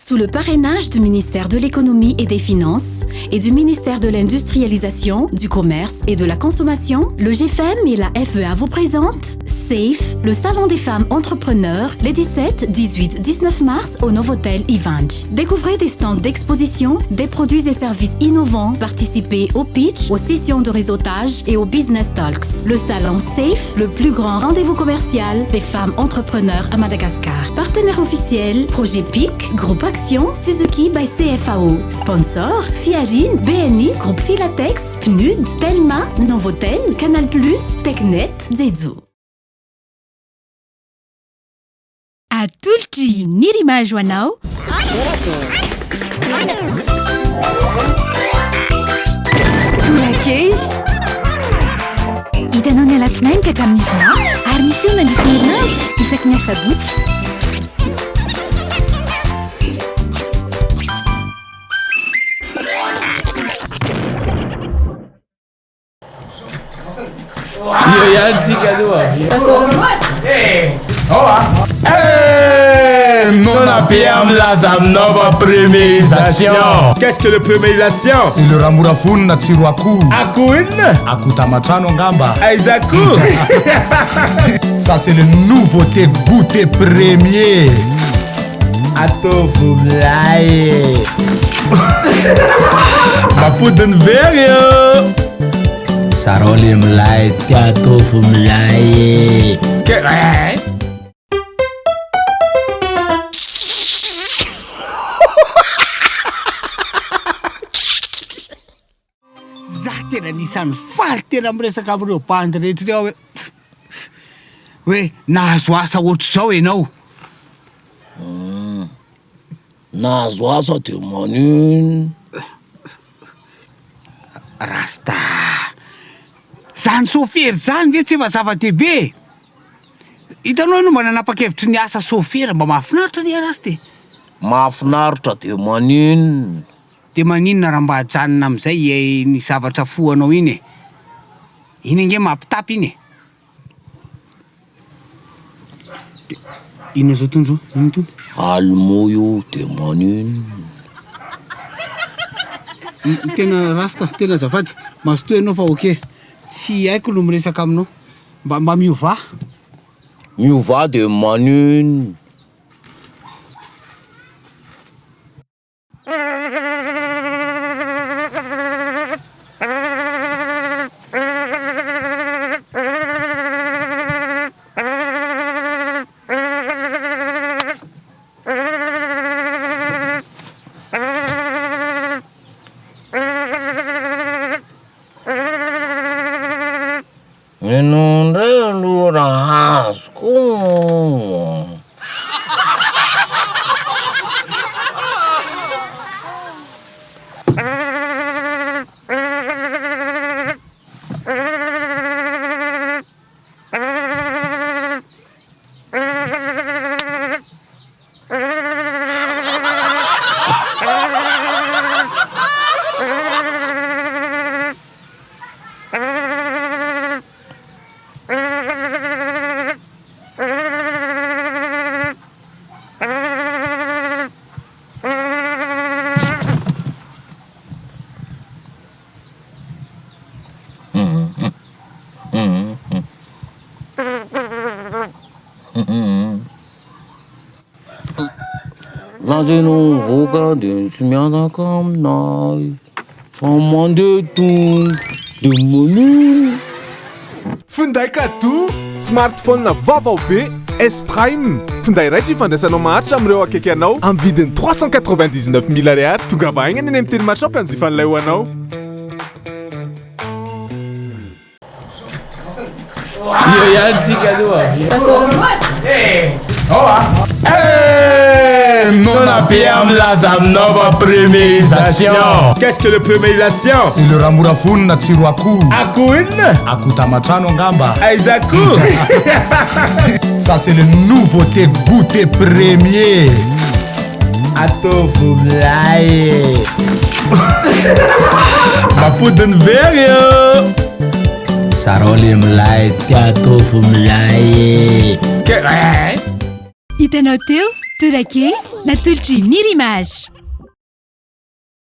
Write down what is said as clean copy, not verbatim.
Sous le parrainage du ministère de l'Économie et des Finances et du ministère de l'Industrialisation, du Commerce et de la Consommation, le GFEM et la FEA vous présentent SAFE, le salon des femmes entrepreneurs, les 17, 18, 19 mars au Novotel Ivanch. Découvrez des stands d'exposition, des produits et services innovants, participez au pitch, aux sessions de réseautage et aux business talks. Le salon SAFE, le plus grand rendez-vous commercial des femmes entrepreneurs à Madagascar. Partenaire officiel, Projet PIC, Groupe Action, Suzuki by CFAO. Sponsor, Fiagine, BNI, Groupe Filatex, PNUD, Telma, Novotel, Canal+, Technet, Zezu. Atolotry nirimazo anao. Torakey hitanao ny alatsinainy ka hatramin'ny zoma ary misy eo nandrisy herinandro isaky ny asabotsy. Non abbiamo la nova premierisation. Qu'est-ce que le premierisation? C'est le ramurafun na tsiro akoho. Akoho inona? Akoho tamatrano angamba. Aiza akoho? Ça c'est le nouveauté goûter premier. Atovo milay. Mapodiny very yo. Sarole milay atovo milay. Tena nisan'ny faly tena miresaka amin'ireo bandy rehetra ireo hoe nahazo asa ohatr'izao ianao. Nahazo asa de manino Rasta zany sofera zany ve tsy efa zava-dehibe. Hitanao no mba nanapa-kevitry ny asa sofera mba mahafinaritra ny Rasty. mahafinaritra de manino. De maninona raha mba hajanona am'izay ny zavatra fohanao iny e. Iny nge mampitapy iny e. Ina zao tondro? Ino tondro? Alimo io de manino. Tena Rasta, tena azafady. Mazotoa ianao fa oke. Tsy haiko no miresaka aminao. Mba miova. Miova de manino. Inondre lura hasco. Nazeno voka de tsy mianaka aminay fa mandeha tonga de manino. Finday kado smartphone vaovao be S Prime. Finday raitra ifandraisanao maharitra amin'ireo akaiky anao amin'ny vidiny 399 000 ariary. Tonga vahaingana eny amin'ny teny mashop anjifan'ilay ho anao. Non abbiamo la nova premierisation. Qu'est-ce que le premierisation? C'est le ramurafun na tsiro akoho. Akoho inona? Akoho tamatrano angamba. Aiza akoho? Ça c'est le nouveauté goûter premier. Atovo milay. Mapodiny very yo. Sarole milay atovo milay. Hitanao teo Turake, la tulchi Nirimage.